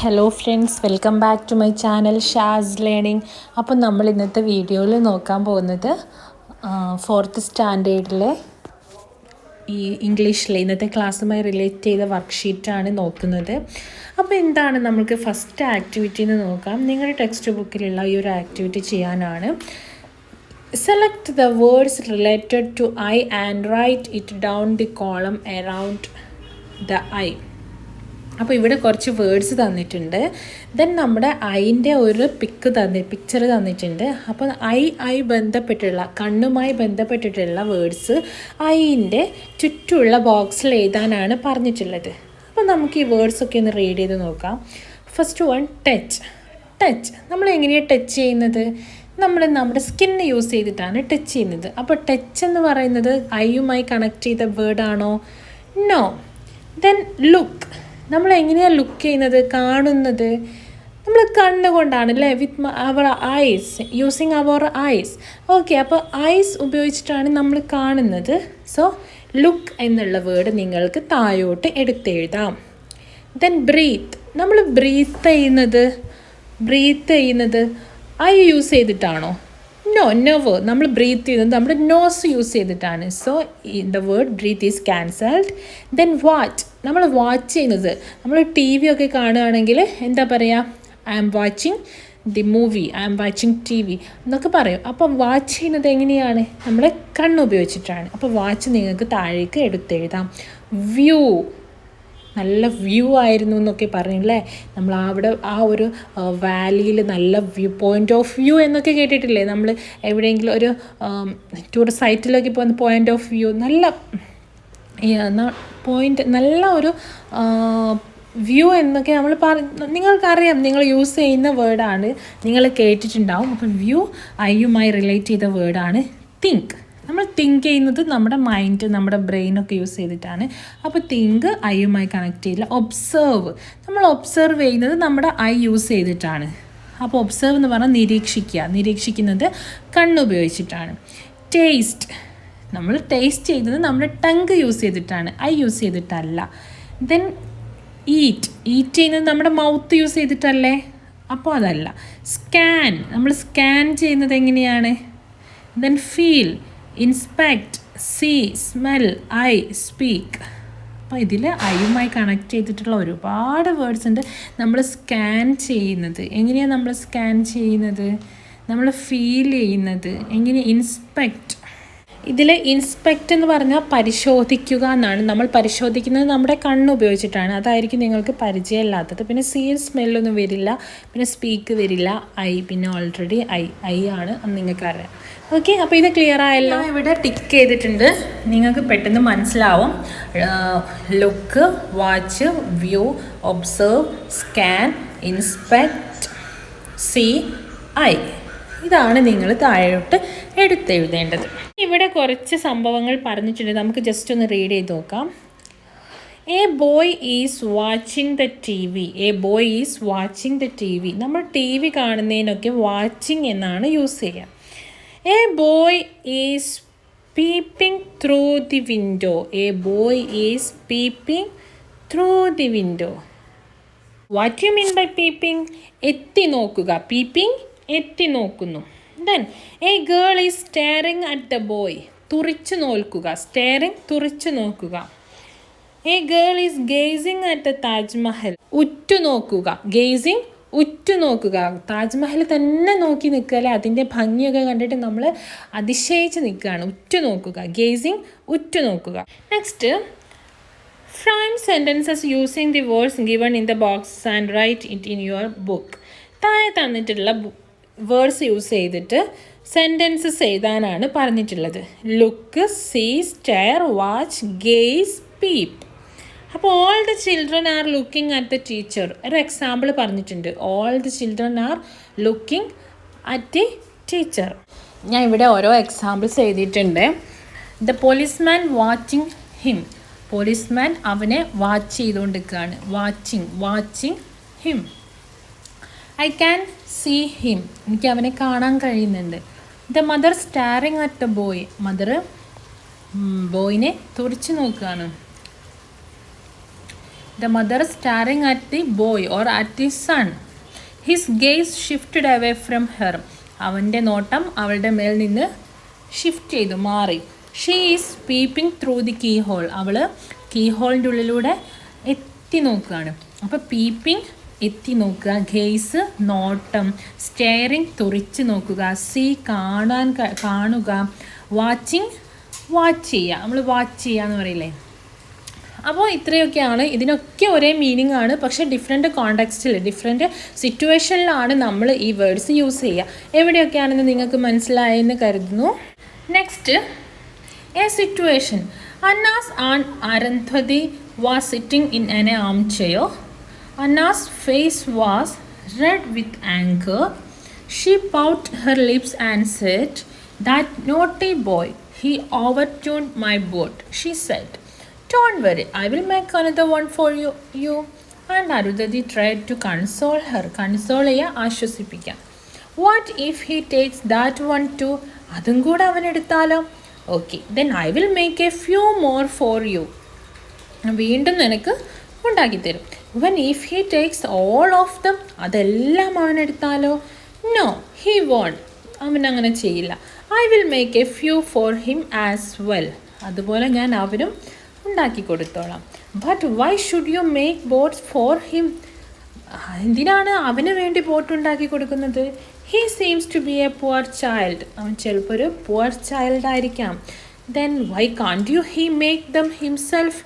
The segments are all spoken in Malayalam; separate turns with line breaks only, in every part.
Hello friends, welcome back to my channel Shaz Learning. അപ്പോൾ നമ്മൾ ഇന്നത്തെ വീഡിയോയിൽ നോക്കാൻ പോകുന്നത് 4th സ്റ്റാൻഡേർഡിലെ ഈ ഇംഗ്ലീഷിലെ ഇന്നത്തെ ക്ലാസ്സുമായി റിലേറ്റ് ചെയ്ത വർക്ക്ഷീറ്റാണ് നോക്കുന്നത്. അപ്പോൾ എന്താണ് നമുക്ക് ഫസ്റ്റ് ആക്ടിവിറ്റി എന്ന് നോക്കാം. നിങ്ങളുടെ ടെക്സ്റ്റ് ബുക്കിലുള്ള ഈ ഒരു ആക്ടിവിറ്റി ചെയ്യാനാണ്. Select the words related to eye and write it down the column around the eye. അപ്പോൾ ഇവിടെ കുറച്ച് വേർഡ്സ് തന്നിട്ടുണ്ട്. ദെൻ നമ്മുടെ ഐൻ്റെ ഒരു പിക്ചർ തന്നിട്ടുണ്ട്. അപ്പോൾ ഐ ബന്ധപ്പെട്ടുള്ള കണ്ണുമായി ബന്ധപ്പെട്ടിട്ടുള്ള വേർഡ്സ് ഐൻ്റെ ചുറ്റുമുള്ള ബോക്സിൽ എഴുതാനാണ് പറഞ്ഞിട്ടുള്ളത്. അപ്പോൾ നമുക്ക് ഈ വേർഡ്സൊക്കെ ഒന്ന് റീഡ് ചെയ്ത് നോക്കാം. First one, touch. നമ്മൾ എങ്ങനെയാണ് ടച്ച് ചെയ്യുന്നത്? നമ്മുടെ സ്കിന്ന് യൂസ് ചെയ്തിട്ടാണ് ടച്ച് ചെയ്യുന്നത്. അപ്പോൾ ടച്ച് എന്ന് പറയുന്നത് ഐയുമായി കണക്ട് ചെയ്ത വേർഡാണോ? നോ. Then look. നമ്മൾ എങ്ങനെയാണ് ലുക്ക് ചെയ്യുന്നത്, കാണുന്നത്? നമ്മൾ കണ്ണുകൊണ്ടാണ് അല്ലേ, with our eyes, using our eyes. Okay, അപ്പോൾ ഐസ് ഉപയോഗിച്ചിട്ടാണ് നമ്മൾ കാണുന്നത്. സോ ലുക്ക് എന്നുള്ള വേർഡ് നിങ്ങൾക്ക് താഴോട്ട് എടുത്തെഴുതാം. Then breath. നമ്മൾ ബ്രീത്ത് ചെയ്യുന്നത് ഐ യൂസ് ചെയ്തിട്ടാണോ? No, never. നമ്മൾ ബ്രീത്ത് ചെയ്യുന്നത് നമ്മുടെ നോസ് യൂസ് ചെയ്തിട്ടാണ്. So the word breath is cancelled. Then watch. നമ്മൾ വാച്ച് ചെയ്യുന്നത്, നമ്മൾ ടി വി ഒക്കെ കാണുകയാണെങ്കിൽ എന്താ പറയുക? I am watching the movie, I am watching TV എന്നൊക്കെ പറയും. അപ്പോൾ വാച്ച് ചെയ്യുന്നത് എങ്ങനെയാണ്? നമ്മൾ കണ്ണുപയോഗിച്ചിട്ടാണ്. അപ്പോൾ വാച്ച് നിങ്ങൾക്ക് താഴേക്ക് എടുത്തെഴുതാം. വ്യൂ. നല്ല വ്യൂ ആയിരുന്നു എന്നൊക്കെ പറഞ്ഞില്ലേ, നമ്മൾ അവിടെ ആ ഒരു വാലിയിൽ നല്ല വ്യൂ, പോയിൻ്റ് ഓഫ് വ്യൂ എന്നൊക്കെ കേട്ടിട്ടില്ലേ? നമ്മൾ എവിടെയെങ്കിലും ഒരു ടൂറിസ്റ്റ് സൈറ്റിലൊക്കെ പോകുന്ന പോയിൻ്റ് ഓഫ് വ്യൂ, നല്ല നല്ല ഒരു വ്യൂ എന്നൊക്കെ നമ്മൾ നിങ്ങൾക്കറിയാം, നിങ്ങൾ യൂസ് ചെയ്യുന്ന വേർഡാണ്, നിങ്ങൾ കേട്ടിട്ടുണ്ടാവും. അപ്പോൾ വ്യൂ ഐയുമായി റിലേറ്റ് ചെയ്ത വേർഡാണ്. തിങ്ക്. നമ്മൾ തിങ്ക് ചെയ്യുന്നത് നമ്മുടെ മൈൻഡ്, നമ്മുടെ ബ്രെയിനൊക്കെ യൂസ് ചെയ്തിട്ടാണ്. അപ്പോൾ തിങ്ക് ഐയുമായി കണക്ട് ചെയ്യില്ല. ഒബ്സേർവ്. നമ്മൾ ഒബ്സർവ് ചെയ്യുന്നത് നമ്മുടെ ഐ യൂസ് ചെയ്തിട്ടാണ്. അപ്പോൾ ഒബ്സേർവ് എന്ന് പറഞ്ഞാൽ നിരീക്ഷിക്കുന്നത് കണ്ണുപയോഗിച്ചിട്ടാണ്. ടേസ്റ്റ്. നമ്മൾ ടേസ്റ്റ് ചെയ്യുന്നത് നമ്മുടെ ടങ്ക് യൂസ് ചെയ്തിട്ടാണ്, ഐ യൂസ് ചെയ്തിട്ടല്ല. ദെൻ ഈറ്റ് ചെയ്യുന്നത് നമ്മുടെ മൗത്ത് യൂസ് ചെയ്തിട്ടല്ലേ, അപ്പോൾ അതല്ല. സ്കാൻ. നമ്മൾ സ്കാൻ ചെയ്യുന്നത് എങ്ങനെയാണ്? Then feel, inspect, see, smell, eye, speak. അപ്പോൾ ഇതിൽ ഐയുമായി കണക്ട് ചെയ്തിട്ടുള്ള ഒരുപാട് വേർഡ്സ് ഉണ്ട്. നമ്മൾ സ്കാൻ ചെയ്യുന്നത് എങ്ങനെയാണ്? നമ്മൾ സ്കാൻ ചെയ്യുന്നത്, നമ്മൾ ഫീൽ ചെയ്യുന്നത് എങ്ങനെ? ഇൻസ്പെക്ട്. ഇതിൽ ഇൻസ്പെക്റ്റ് എന്ന് പറഞ്ഞാൽ പരിശോധിക്കുക എന്നാണ്. നമ്മൾ പരിശോധിക്കുന്നത് നമ്മുടെ കണ്ണ് ഉപയോഗിച്ചിട്ടാണ്. അതായിരിക്കും നിങ്ങൾക്ക് പരിചയമില്ലാത്തത്. പിന്നെ സീൻ, സ്മെല്ലൊന്നും വരില്ല. പിന്നെ സ്പീക്ക് വരില്ല. പിന്നെ ഓൾറെഡി ഐ ആണ് നിങ്ങൾക്കറിയാം. ഓക്കെ, അപ്പോൾ ഇത് ക്ലിയർ ആയല്ലോ. ഇവിടെ ടിക്ക് ചെയ്തിട്ടുണ്ട്, നിങ്ങൾക്ക് പെട്ടെന്ന് മനസ്സിലാവും. Look, watch, view, observe, scan, inspect, see, eye. ഇതാണ് നിങ്ങൾ താഴോട്ട് എടുത്തെഴുതേണ്ടത്. ഇവിടെ കുറച്ച് സംഭവങ്ങൾ പറഞ്ഞിട്ടുണ്ട്, നമുക്ക് ജസ്റ്റ് ഒന്ന് റീഡ് ചെയ്ത് നോക്കാം. A boy is watching the TV. A boy is watching the TV. നമ്മൾ ടി വി കാണുന്നതിനൊക്കെ വാച്ചിങ് എന്നാണ് യൂസ് ചെയ്യുക. A boy is peeping through the window. A boy is peeping through the window. What you mean by peeping? എത്തി നോക്കുക. പീപ്പിംഗ് എത്തി നോക്കുന്നു. Then a girl is staring at the boy. തുറിച്ചു നോക്കുക. സ്റ്റെയറിങ്, തുറിച്ചു നോക്കുക. A girl is gazing at the Taj Mahal. ഉറ്റുനോക്കുക. Gazing, ഉറ്റുനോക്കുക. Taj Mahal തന്നെ നോക്കി നിൽക്കുക അല്ലേ, അതിൻ്റെ ഭംഗിയൊക്കെ കണ്ടിട്ട് നമ്മൾ അതിശയിച്ച് നിൽക്കുകയാണ്. ഉറ്റുനോക്കുക. ഗേസിങ്, ഉറ്റുനോക്കുക. Next, frame sentences using the words given in the box and write it in your book. താഴെ തന്നിട്ടുള്ള വേർഡ്സ് യൂസ് ചെയ്തിട്ട് സെൻറ്റൻസസ് എഴുതാനാണ് പറഞ്ഞിട്ടുള്ളത്. Look, see, stare, watch, gaze, peep. അപ്പോൾ all the children are looking at the teacher. ഒരു എക്സാമ്പിൾ പറഞ്ഞിട്ടുണ്ട്. All the children are looking at the teacher. ഞാൻ ഇവിടെ ഓരോ എക്സാമ്പിൾസ് എഴുതിയിട്ടുണ്ട്. The policeman watching him. Policeman അവനെ വാച്ച് ചെയ്തുകൊണ്ടിരിക്കുകയാണ്. Watching him. I can see him. എനിക്ക് അവനെ കാണാൻ കഴിയുന്നുണ്ട്. The mother staring at the boy. Mother ബോയിനെ തുറിച്ച് നോക്കുകയാണ്. The mother staring at the boy or at the son. His gaze shifted away from her. അവൻ്റെ നോട്ടം അവളുടെ മേൽ നിന്ന് ഷിഫ്റ്റ് ചെയ്തു, മാറി. She is peeping through the keyhole. അവൾ കീ ഹോളിൻ്റെ ഉള്ളിലൂടെ എത്തി നോക്കുകയാണ്. അപ്പോൾ പീപ്പിംഗ് എത്തി നോക്കുക, ഗെയ്സ് നോട്ടം, സ്റ്റെയറിങ് തുറിച്ച് നോക്കുക, സീ കാണുക, വാച്ചിങ് വാച്ച് ചെയ്യുക. നമ്മൾ വാച്ച് ചെയ്യുക എന്ന് പറയില്ലേ. അപ്പോൾ ഇത്രയൊക്കെയാണ്. ഇതിനൊക്കെ ഒരേ മീനിങ് ആണ്, പക്ഷേ ഡിഫറെൻറ്റ് കോണ്ടെക്സ്റ്റിൽ ഡിഫറെൻറ്റ് സിറ്റുവേഷനിലാണ് നമ്മൾ ഈ വേർഡ്സ് യൂസ് ചെയ്യുക. എവിടെയൊക്കെയാണെന്ന് നിങ്ങൾക്ക് മനസ്സിലായെന്ന് കരുതുന്നു. Next, A situation. Anna's aunt Arundhati was sitting in an armchair. Anna's face was red with anger. She pouted her lips and said, "That naughty boy, he overturned my boat," she said. "Don't worry, I will make another one for you." And Arundhati tried to console her. Console ചെയ്യുക, ആശ്വസിപ്പിക്കാം. What if he takes that one too? അതും കൂടെ അവൻ എടുത്താലോ? Okay, then I will make a few more for you. വീണ്ടും നിനക്ക് ഉണ്ടാക്കി തരും. Even if he takes all of them, അതെല്ലാം അവൻ എടുത്താലോ? No, he won't. അവൻ അങ്ങനെ ചെയ്യില്ല. I will make a few for him as well. അതുപോലെ ഞാൻ അവനും ഉണ്ടാക്കി കൊടുത്തോളാം. But why should you make boats for him? എന്തിനാണ് അവന് വേണ്ടി ബോട്ട് ഉണ്ടാക്കി കൊടുക്കുന്നത്? He seems to be a poor child. അവൻ ചിലപ്പോൾ ഒരു poor child ആയിരിക്കാം. Then why can't he make them himself?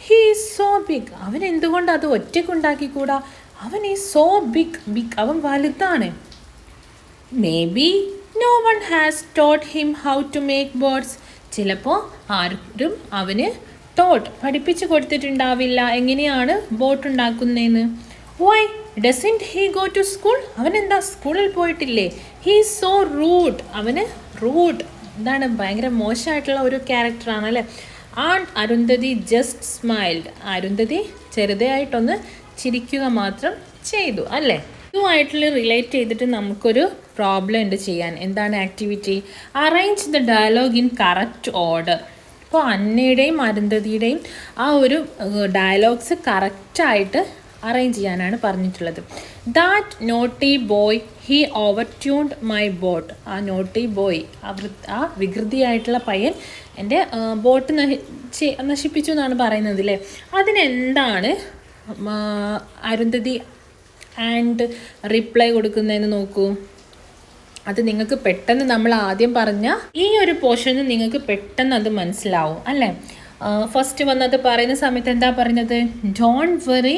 He is so big. അവൻ എന്തുകൊണ്ട് അത് ഒറ്റയ്ക്ക് ഉണ്ടാക്കിക്കൂടാ? അവൻ is so big. അവൻ വലുതാണ്. Maybe no one has taught him how to make boats. ചിലപ്പോൾ ആരും അവന് പഠിപ്പിച്ചു കൊടുത്തിട്ടുണ്ടാവില്ല എങ്ങനെയാണ് ബോട്ട് ഉണ്ടാക്കുന്നതെന്ന്. Why doesn't he go to school? അവൻ എന്താ സ്കൂളിൽ പോയിട്ടില്ലേ? He is so rude. അവന് റൂഡ്, എന്താണ്, ഭയങ്കര മോശമായിട്ടുള്ള ഒരു ക്യാരക്ടറാണ് അല്ലേ. And Arundhati just smiled. Arundhati ചെറുതായിട്ടൊന്ന് ചിരിക്കുക മാത്രം ചെയ്തു അല്ലേ. ഇതുമായിട്ടുള്ള റിലേറ്റ് ചെയ്തിട്ട് നമുക്കൊരു പ്രോബ്ലം ഉണ്ട് ചെയ്യാൻ. എന്താണ് activity? Arrange the dialogue in correct order. ഇപ്പോൾ അന്നയുടെയും അരുന്ധതിയുടെയും ആ ഒരു ഡയലോഗ്സ് കറക്റ്റായിട്ട് അറേഞ്ച് ചെയ്യാനാണ് പറഞ്ഞിട്ടുള്ളത്. That naughty boy he overturned my boat. ആ നോട്ടി ബോയ്, ആ വികൃതിയായിട്ടുള്ള പയ്യൻ എൻ്റെ ബോട്ട് നശിപ്പിച്ചു എന്നാണ് പറയുന്നത് അല്ലേ. അതിനെന്താണ് അരുന്ധതി ആൻഡ് റിപ്ലൈ കൊടുക്കുന്നതെന്ന് നോക്കൂ. അത് നിങ്ങൾക്ക് പെട്ടെന്ന്, നമ്മൾ ആദ്യം പറഞ്ഞ ഈ ഒരു പോർഷന് നിങ്ങൾക്ക് പെട്ടെന്ന് അത് മനസ്സിലാവും അല്ലേ. ഫസ്റ്റ് വന്നത് പറയുന്ന സമയത്ത് എന്താ പറഞ്ഞത്? Don't worry,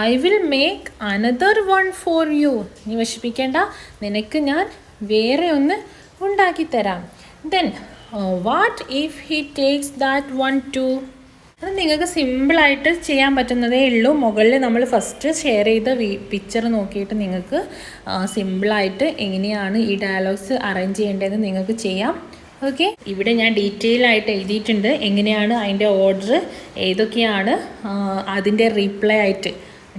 I will make another one for you. നീ വിഷമിക്കേണ്ട, നിനക്ക് ഞാൻ വേറെ ഒന്ന് ഉണ്ടാക്കി തരാം. Then what if he takes that one two? അത് നിങ്ങൾക്ക് സിമ്പിളായിട്ട് ചെയ്യാൻ പറ്റുന്നതേ ഉള്ളൂ. മുകളിൽ നമ്മൾ ഫസ്റ്റ് ഷെയർ ചെയ്ത പിക്ചർ നോക്കിയിട്ട് നിങ്ങൾക്ക് സിമ്പിളായിട്ട് എങ്ങനെയാണ് ഈ ഡയലോഗ്സ് അറേഞ്ച് ചെയ്യേണ്ടതെന്ന് നിങ്ങൾക്ക് ചെയ്യാം. ഓക്കെ, ഇവിടെ ഞാൻ ഡീറ്റെയിൽ ആയിട്ട് എഴുതിയിട്ടുണ്ട് എങ്ങനെയാണ് അതിൻ്റെ ഓർഡർ, ഏതൊക്കെയാണ് അതിൻ്റെ റീപ്ലൈ ആയിട്ട്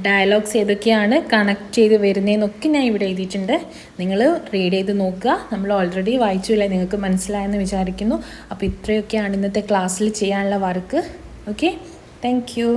ഡയലോഗ്സ് ഏതൊക്കെയാണ് കണക്ട് ചെയ്ത് വരുന്നതെന്നൊക്കെ ഞാൻ ഇവിടെ എഴുതിയിട്ടുണ്ട്. നിങ്ങൾ റീഡ് ചെയ്ത് നോക്കുക. നമ്മൾ ഓൾറെഡി വായിച്ചില്ലേ, നിങ്ങൾക്ക് മനസ്സിലായെന്ന് വിചാരിക്കുന്നു. അപ്പോൾ ഇത്രയൊക്കെയാണ് ഇന്നത്തെ ക്ലാസ്സിൽ ചെയ്യാനുള്ള വർക്ക്. Okay, thank you.